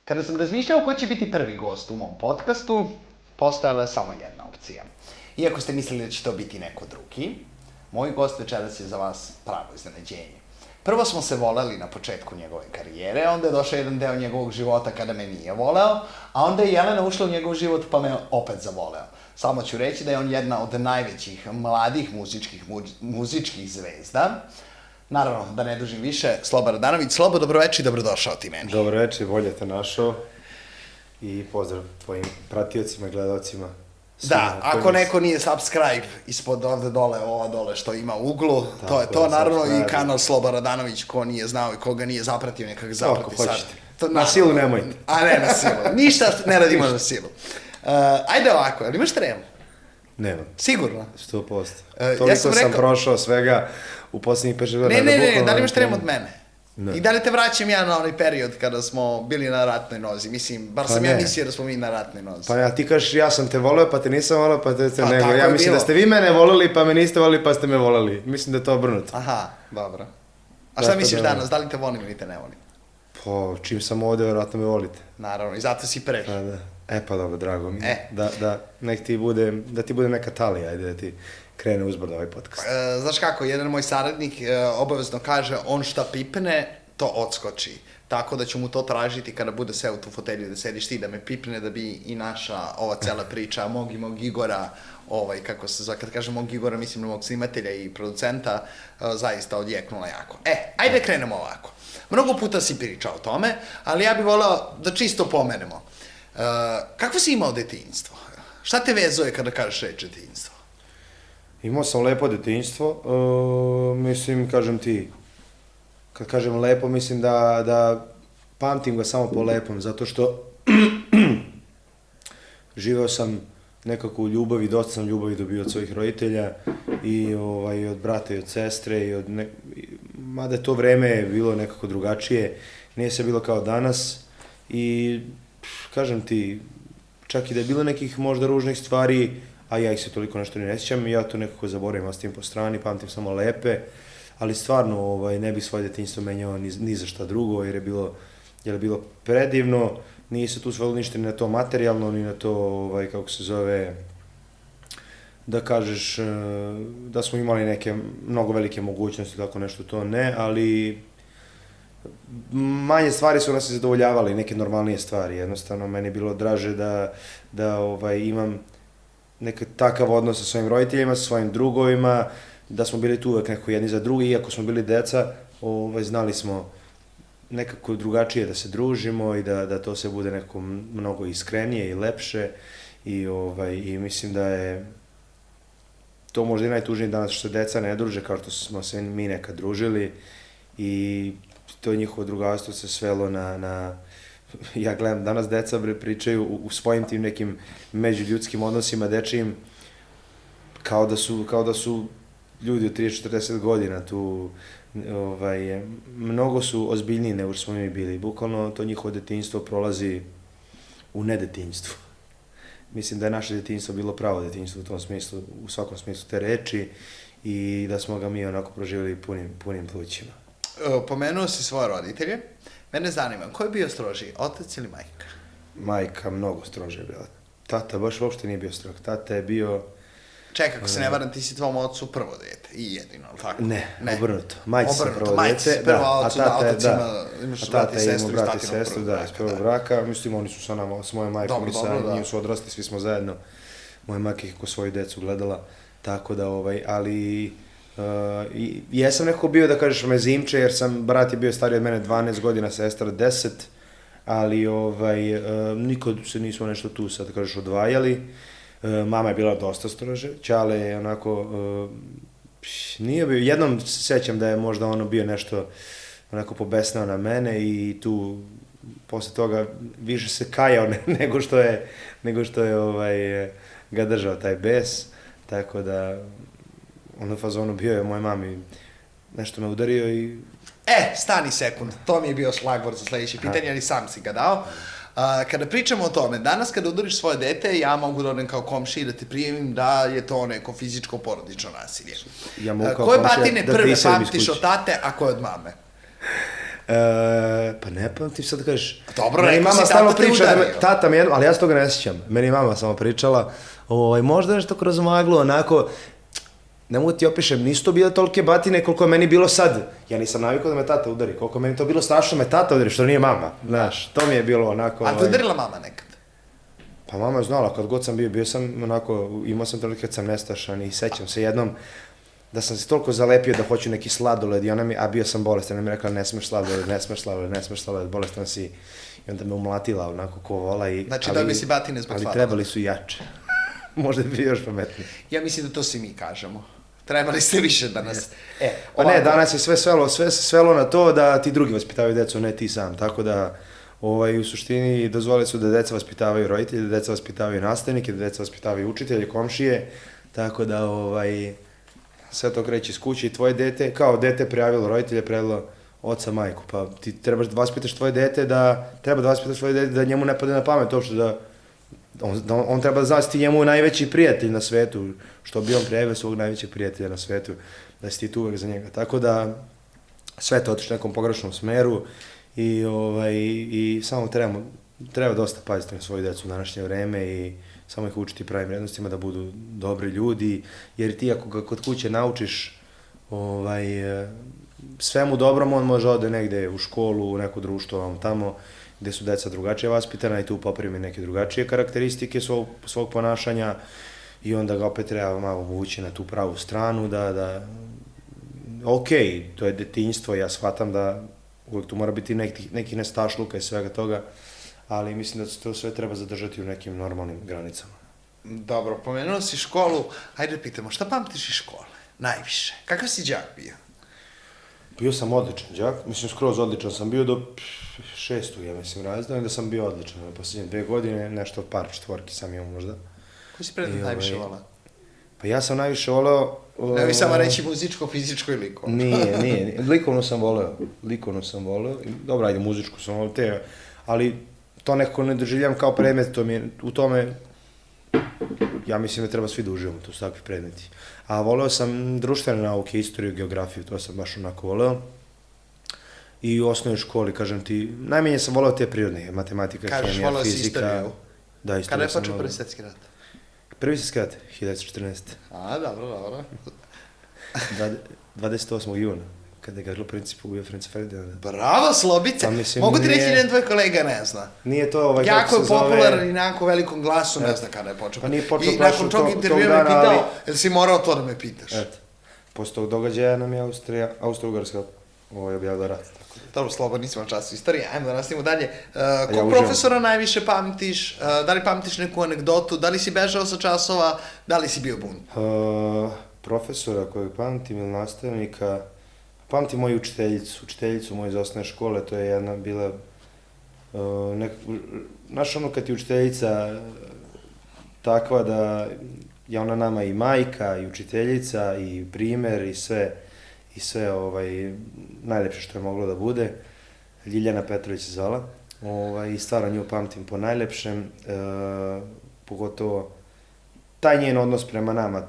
Kada sam razmišljao ko će biti prvi gost u mom podcastu, postojala je samo jedna opcija. Iako ste mislili da će to biti neko drugi, moj gost večeras je za vas pravo iznenađenje. Prvo smo se voleli na početku njegove karijere, onda je došao jedan deo njegovog života kada me nije voleo, a onda je Jelena ušla u njegov život pa me opet zavoleo. Samo ću reći da je on jedna od najvećih mladih muzičkih zvezda. Naravno, da ne dužim više, Sloba Radanović. Slobo, dobroveče i dobrodošao ti meni. Dobroveče, bolje te našao i pozdrav tvojim pratiocima i gledalcima. Da, ako neko nije subscribe ispod ovde dole, ova dole što ima u uglu, to je to, naravno i kanal Sloba Radanović, ko nije znao i ko ga nije zapratio, neka ga zaprati sad. Na silu nemojte. A ne na silu, ništa ne radimo na silu. Ajde ovako, ali imaš tremu? Nemam. Sigurno? 100%. Toliko sam prošao svega u posljednjih 5 godina. Ne, da li imaš tremu od mene? I da li te vraćam ja na onaj period kada smo bili na ratnoj nozi? Mislim, bar sam ja mislio da smo mi na ratnoj nozi. Pa ti kažeš ja sam te voleo, pa te nisam voleo, pa te nego. Ja mislim da ste vi mene voleli, pa me niste voleli, pa ste me voleli. Mislim da je to obrnuto. Aha, dobro. A šta misliš danas, da li te volim ili te ne volim? Pa, čim sam ovde, vjerojatno me volite. Naravno, i zato si prvi. Pa da. Pa dobro, drago mi. Da ti bude neka talija, ajde da ti krene uzbrdo ovaj podcast. Znaš kako, jedan moj saradnik obavezno kaže, on šta pipne, to odskoči. Tako da ću mu to tražiti kada bude seo u tu fotelju da sediš ti, da me pipne, da bi i naša ova cela priča mog Igora, kako se zove, kad kažem mog Igora, mislim na mog snimatelja i producenta, zaista odjeknula jako. Ajde krenemo ovako. Mnogo puta si pričao o tome, ali ja bih voleo da čisto pomenemo. Kako si imao detinjstvo? Šta te vezuje kada kažeš reč detinjstvo? Imao sam lepo detinjstvo, mislim, kažem ti, kad kažem lepo, mislim da pamtim ga samo po lepom, zato što živeo sam nekako u ljubavi, dosta sam ljubavi dobio od svojih roditelja i od brata i od sestre, mada to vreme je bilo nekako drugačije, nije se bilo kao danas i kažem ti, čak i da je bilo nekih možda ružnih stvari, a ja ih se toliko nešto ne sjećam i ja to nekako zaboravim, ostavim po strani, pamtim samo lepe, ali stvarno ne bih svoje detinjstvo menjao ni za šta drugo, jer je bilo predivno, nije se tu svelo ništa ni na to materijalno, ni na to, kako se zove, da kažeš da smo imali neke mnogo velike mogućnosti, tako nešto to ne, ali manje stvari su nas zadovoljavali, neke normalnije stvari, jednostavno meni je bilo draže da imam neki takav odnos sa svojim roditeljima, sa svojim drugovima, da smo bili tu uvek neko jedni za drugi, iako smo bili deca, znali smo nekako drugačije da se družimo i da to se bude nekako mnogo iskrenije i lepše i mislim da je to možda i najtužnije danas što se deca ne druže kao što smo se mi nekad družili i to njihovo drugarstvo se svelo na ja gledam, danas deca pričaju u svojim tim nekim međuljudskim odnosima dečijim kao da su ljudi od 30-40 godina tu, mnogo su ozbiljniji nego što smo mi bili. Bukvalno to njihovo detinjstvo prolazi u nedetinjstvu. Mislim da je naše detinjstvo bilo pravo detinjstvo u tom smislu, u svakom smislu te reči i da smo ga mi onako proživjeli punim plućima. Pomenuo si svoje roditelje. Mene zanima, ko je bio strožiji, otac ili majka? Majka mnogo strožija bila. Tata baš uopšte nije bio strog. Tata je bio... Čekaj, ako se ne varam, ti si tvom ocu prvo dete i jedino, ali tako? Ne, obrnuto. Majci sam prvo dete, a tata imao brat i sestru, da, iz prvog braka. Mislim, oni su sa nama, s mojom majkom i sa njim su odrasli, svi smo zajedno. Moja majka ih ko svoju decu gledala, tako da, ali... Jesam nekako bio, da kažeš, mezimče, jer brat je bio stariji od mene 12 godina, sestra 10, ali nikad se nismo nešto tu, sad da kažeš, odvajali. Mama je bila dosta strože, Ćale je onako, nije bio, jednom sećam da je možda ono bio nešto onako pobesnao na mene i tu posle toga više se kajao nego što je ga držao taj bes, tako da ono fazonu bio je moj mami nešto me udario i... Stani sekund, to mi je bio šlagvor za sledeće pitanje, ali sam si ga dao. Kada pričamo o tome, danas kada udariš svoje dete, ja mogu da odem kao komši i da te prijavim da je to neko fizičko porodično nasilje. Ja mogu kao koje komšija batine prve pamtiš od tate, a koje od mame? Pa ne pamtim sad da kažeš. Dobro, rekao si tata te udario. Tata mi ali ja se toga ne sjećam. Meni mama samo pričala, možda nešto kroz maglu, onako, ne mogu ti opišem, nisu to bile tolike batine koliko je meni bilo sad. Ja nisam navikao da me tata udari, koliko meni to bilo strašno me tata udari, što nije mama, znaš, to mi je bilo onako... A te udarila mama nekad? Pa mama je znala, kad god sam bio sam onako, imao sam toliko kad sam nestašan i sećam se jednom da sam se toliko zalepio da hoću neki sladoled i a bio sam bolestan, ona mi je rekla ne smeš sladoled, bolestan si. I onda me umlatila onako ko vola i... Znači da bi si batine zbog sladoleda. Ali trebali su jače. Možda bi još pametniji. Ja mislim da to svi mi kažemo. Trebali ste više danas. Pa ne, danas je sve svelo na to da ti drugi vaspitavaju decu, ne ti sam. Tako da, u suštini dozvolili su da deca vaspitavaju roditelji, da deca vaspitavaju nastavnike, da deca vaspitavaju učitelje, komšije. Tako da, sve to kreće iz kuće i tvoje dete, kao dete prijavilo roditelje, prijavilo oca, majku. Pa ti trebaš da vaspitaš tvoje dete da njemu ne pade na pamet uopšte da on treba da zna da si ti njemu najveći prijatelj na svetu, što bi on prijavio svog najvećeg prijatelja na svetu, da si ti tu uvek za njega. Tako da, sve to otiče nekom pogrešnom smeru i samo treba dosta paziti na svoju decu u današnje vreme i samo ih učiti pravim vrednostima da budu dobri ljudi, jer ti ako ga kod kuće naučiš svemu dobrom, on može ode negde u školu, u neko društvo, tamo, gde su deca drugačije vaspitana i tu poprimi neke drugačije karakteristike svog ponašanja i onda ga opet treba malo vući na tu pravu stranu okej, to je detinjstvo, ja shvatam da uvek tu mora biti neki nestašluka i svega toga, ali mislim da to sve treba zadržati u nekim normalnim granicama. Dobro, pomenuo si školu, hajde pitamo, šta pamtiš iz škole? Najviše. Kakav si đak bio? Bio sam odličan đak, mislim skroz odličan sam bio do 6. ja mislim razrednog, da sam bio odličan na posljednje 2 godine, nešto od par četvorki sam imao možda. Koji si predmet najviše volao? Pa ja sam najviše voleo... Ne bi samo reći muzičko, fizičko i likovno. Nije, likovno sam voleo, dobro, ajde, muzičku sam voleo, ali to nekako ne doživljam kao predmet, u tome, ja mislim da treba svi da uživamo, to su takvi predmeti. A voleo sam društvene nauke, istoriju, geografiju, to sam baš onako voleo. I u osnovnoj školi, kažem ti, najmanje sam voleo te prirodne, matematika, hemija, fizika. Kažeš, voleo si istoriju? Da, istoriju sam voleo. Kada je počeo Prvi svjetski rat? Prvi svjetski rat, 1914. A, dobro. 28. juna, kada je Gavrilo Princip ubio Franca Ferdinanda. Bravo, Slobice! Mogu ti reći jedan tvoj kolega ne zna. Nije to kako se zove... Jako je popularan i nakon velikom glasu ne zna kada je počeo. Pa nije počeo i nakon tog intervjua me pitao, jel si morao to da me pitaš? Posle tog događaja nam je Austro-Ugarska objavila rat. Dobro, Slobo, nismo na času istorije, ajmo da nastavimo dalje. Kog profesora najviše pamtiš? Da li pamtiš neku anegdotu? Da li si bežao sa časova? Da li si bio bun? Profesora kojeg pamtim ili nastavnika... Pamtim moju učiteljicu moje iz osnovne škole, to je jedna bila... Znaš ono kad ti učiteljica takva da je ona nama i majka, i učiteljica, i primer, i sve najlepše što je moglo da bude. Ljiljana Petrović se zvala. I stvarno nju pamtim po najlepšem, pogotovo taj njen odnos prema nama,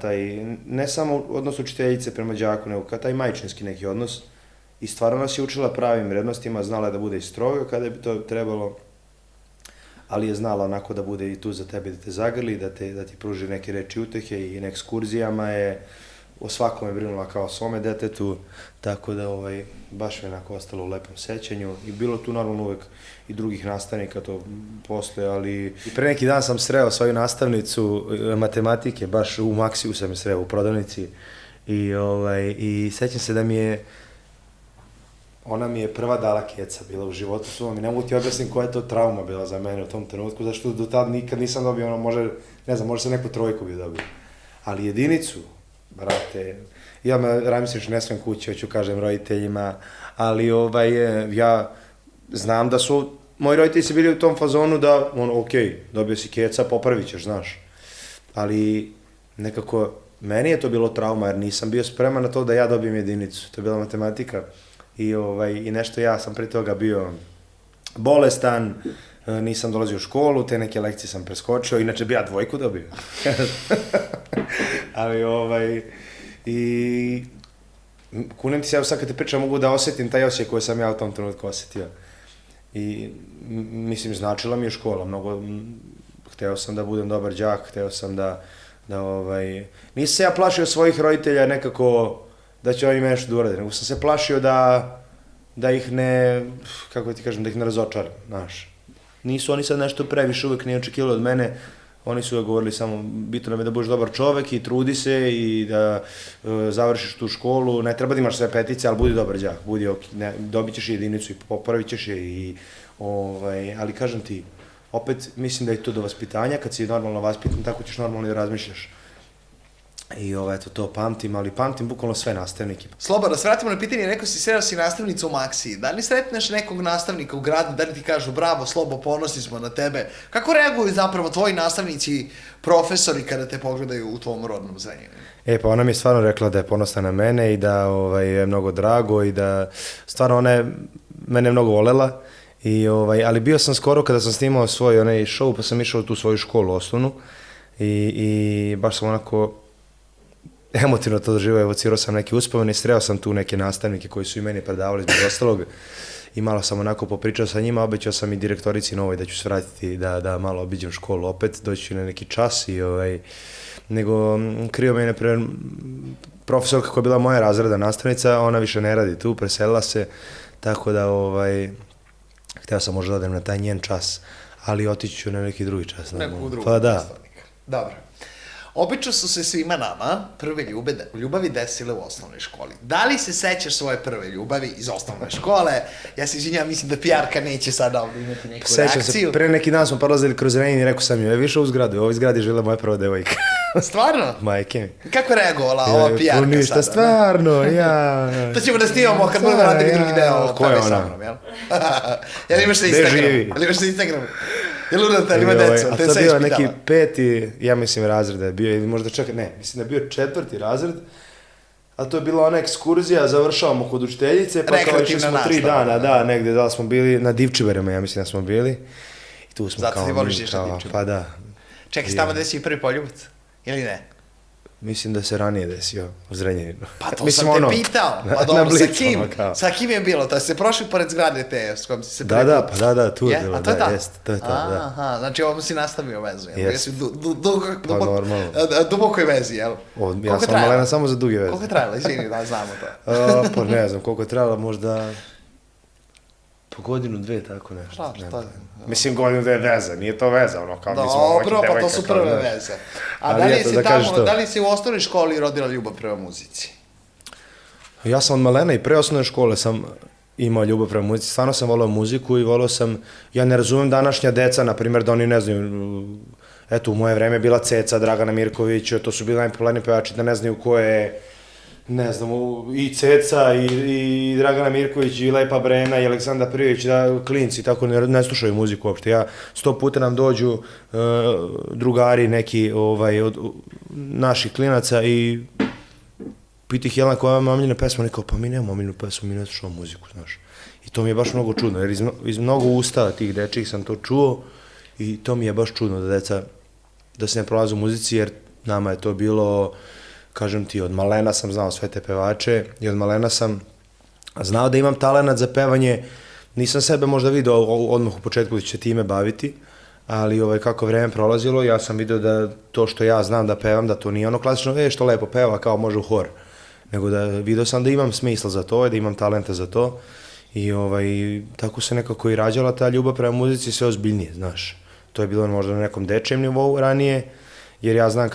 ne samo odnos učiteljice prema đaku, nego taj majčinski neki odnos. I stvarno nas je učila pravim vrednostima, znala je da bude i stroga kada bi to trebalo, ali je znala onako da bude i tu za tebe, da te zagrli, da ti pruži neke reči utehe i na ekskurzijama je o svakome brinula kao o svome detetu, tako da baš je onako ostalo u lepom sećanju i bilo tu normalno uvek i drugih nastavnika to posle, ali i pre neki dan sam sreo svoju nastavnicu matematike, baš u Maksiju sam je sreo u prodavnici i sećam se da ona mi je prva dala keca bila u životu svom i ne mogu ti objasnim koja je to trauma bila za mene u tom trenutku, zašto do tada nikad nisam dobio može se neku trojku bi dobio, ali jedinicu, brate, ja razmisliš ne smem kući, hoću kažem roditeljima, ali ja znam da su moji roditelji se bili u tom fazonu da, okej, dobio si keca, popravit ćeš, znaš, ali nekako, meni je to bilo trauma jer nisam bio spreman na to da ja dobijem jedinicu, to je bila matematika i nešto ja sam pre toga bio bolestan, nisam dolazio u školu, te neke lekcije sam preskočio, inače bi ja 2 dobio. Ali kunem ti se, evo sad kad te pričam, mogu da osjetim taj osjećaj koji sam ja u tom trenutku osjetio. I, mislim, značila mi je škola, mnogo, hteo sam da budem dobar đak, hteo sam da nisam se ja plašio svojih roditelja nekako da će oni nešto da urade, nego sam se plašio da ih ne, kako ti kažem, da ih ne razočaram, znaš. Nisu oni sad nešto previše uvek nije očekivali od mene, oni su govorili samo, bitno nam je da budeš dobar čovek i trudi se i da završiš tu školu, ne treba da imaš sve petice, ali budi dobar đak, dobit ćeš jedinicu i popravit ćeš je, ali kažem ti, opet mislim da je to do vaspitanja, kad si normalno vaspitan, tako ćeš normalno i razmišljaš. I eto, to pamtim, ali pamtim bukvalno sve nastavnike. Slobo, da se vratimo na pitanje, rekao si sreo si nastavnica u Maksiji. Da li sretneš nekog nastavnika u gradu, da li ti kažu bravo, Slobo, ponosni smo na tebe? Kako reaguju zapravo tvoji nastavnici, profesori kada te pogledaju u tvom rodnom Zrenjaninu? Pa ona mi je stvarno rekla da je ponosna na mene i da je mnogo drago i da stvarno ona je mene mnogo volela. Ali bio sam skoro kada sam snimao svoj onaj show, pa sam išao u tu svoju školu osnovnu i baš sam onako emotivno to doživao, evocirao sam neke uspomene i sreo sam tu neke nastavnike koji su i meni predavali zbog ostalog i malo sam onako popričao sa njima, obećao sam i direktorici novoj da ću se vratiti da malo obiđem školu opet, doći na neki čas i nego krio me naprimjer profesorka koja je bila moja razredna nastavnica, ona više ne radi tu, preselila se, tako da hteo sam možda da odem na taj njen čas, ali otići ću na neki drugi čas. Nekog drugog nastavnika. Dobro. Obično su se svima nama prve ljubavi desile u osnovnoj školi. Da li se sećaš svoje prve ljubavi iz osnovne škole? Ja se izvinjam, mislim da PR-ka neće sada ovdje imati neku reakciju. Sećam se, pre neki dan smo prolazili kroz Zrenjanin i rekao sam joj, više u zgradu, u ovoj zgradi živjela moja prva devojka. Stvarno? Majke mi. Kako je reagovala ova PR-ka sada? Ništa, stvarno, ja. To ćemo da snimamo kad budemo radili drugi deo. Ko je ona? Jel imaš na Instagramu? Jel imaš na Instagramu? Jel udata, ili ima decu? A to je bio neki 5. ja mislim razred je bio, ili možda čak, ne, mislim da je bio 4. razred, a to je bila ona ekskurzija, završavamo kod učiteljice, pa kao išli smo 3 dana, da, negde, da li smo bili, na Divčibarima, ja mislim da smo bili, i tu smo zato ti voliš išta Divčibar? Pa da. Čekaj, tamo desi i prvi poljubac, ili ne? Mislim da se ranije desio u Zrenjaninu. Pa to sam te pitao. Pa dobro, sa kim? Sa kim je bilo? Da ste prošli pored zgrade te s kojom si se prvi put? Da, tu je bilo. A to je to je to, da. Aha, znači ovom si nastavio vezu, jel? Jesi dubokoj vezi, jel? Ja sam Malena samo za duge veze. Koliko je trajala, izvini da znamo to? Pa ne znam, koliko je trajala, možda po godinu, 2, tako nešto. Šta? Mislim, godinu, 2 veza, nije to veza, ono, kao mi smo ovakve devojka. Dobro, pa to su prve veze. A da li si u osnovnoj školi rodila ljubav prema muzici? Ja sam od malena i pre osnovne škole sam imao ljubav prema muzici, stvarno sam volao muziku i volao sam, ja ne razumem današnja deca, na primjer, da oni ne znaju, eto, u moje vreme je bila Ceca, Dragana Mirković, to su bili najpopularniji pevači, da ne znaju ko je, ne znam, i Ceca, i Dragana Mirković, i Lepa Brena, i Aleksandra Prijović, da, klinci, tako ne slušaju muziku uopšte. Ja 100 puta nam dođu drugari neki od naših klinaca i piti ih Jelena koja je omiljena pesma, oni kao, pa mi nemamo omiljenu pesmu, mi ne slušamo muziku, znaš. I to mi je baš mnogo čudno, jer iz mnogo usta tih dečih sam to čuo i to mi je baš čudno da deca, da se ne prolaze u muzici, jer nama je to bilo, kažem ti, od malena sam znao sve te pevače i od malena sam znao da imam talenat za pevanje. Nisam sebe možda video odmah u početku da ću se time baviti, ali kako vreme prolazilo, ja sam video da to što ja znam da pevam, da to nije ono klasično, što lepo peva, kao može u hor, nego da video sam da imam smisla za to, da imam talenta za to i tako se nekako i rađala ta ljubav prema muzici sve ozbiljnije, znaš. To je bilo možda na nekom dečijem nivou ranije, jer ja znam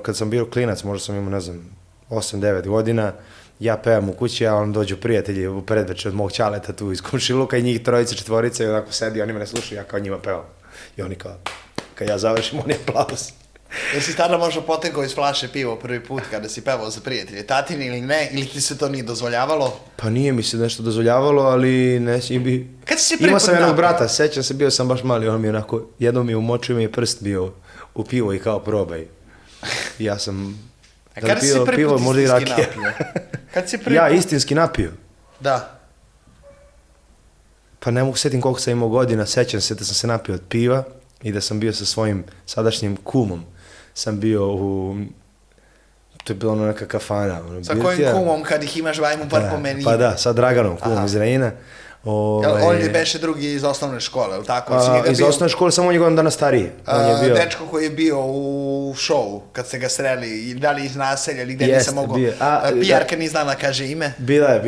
kad sam bio klinac, možda sam imao, ne znam, 8-9 godina, ja pevam u kući, a on dođu prijatelji u predveče od mog ćaleta tu iz komšiluka i njih 3-4 i onako sedi, oni me ne slušaju, ja kao njima pevam. I oni kao, kad ja završim, oni aplauz. Jesi tada možda potegao iz flaše pivo prvi put kada si pevao za prijatelje, tatini ili ne, ili ti se to nije dozvoljavalo? Pa nije mi se nešto dozvoljavalo, ali Kad si se prvi put imao sam jednog brata, sećam se, bio sam baš mali, on mi onako, jednom mi umočio mi je prst bio u pivo i kao probaj. Ja sam, da li pio pivo, možda i rakija. Ja istinski napio? Da. Pa ne mogu setim koliko sam imao godina, sećam se da sam se napio od piva i da sam bio sa svojim sadašnjim kumom. Sam bio u to je bilo ono neka kafana. Sa kojim kumom, kad ih imaš, vaj mu bar pomeni. Pa da, sa Draganom, kumom iz Renjina. On je beše drugi iz osnovne škole, ili tako? Iz osnovne škole, samo on je godinu dana stariji. Dečko koji je bio u šovu, kad ste ga sreli, da li iz naselja, ili gde nisam mogao. Pijarka ni znala kaže ime. Bio je,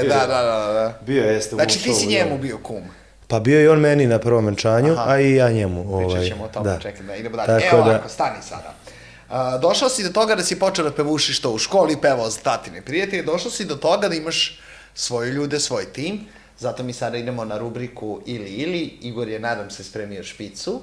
da. Bio je, jeste u znači ti si njemu bio kum. Pa bio je on meni na prvom venčanju, a i ja njemu. Pričat ćemo o tome, čekaj da idemo dalje. Evo ovako, stani sada. Došao si do toga da si počeo da pevušiš to u školi, pevao za tatine prijatelje, došao si do toga da imaš svoje ljude, svoj tim, zato mi sada idemo na rubriku ili. Igor je, nadam se, spremio špicu.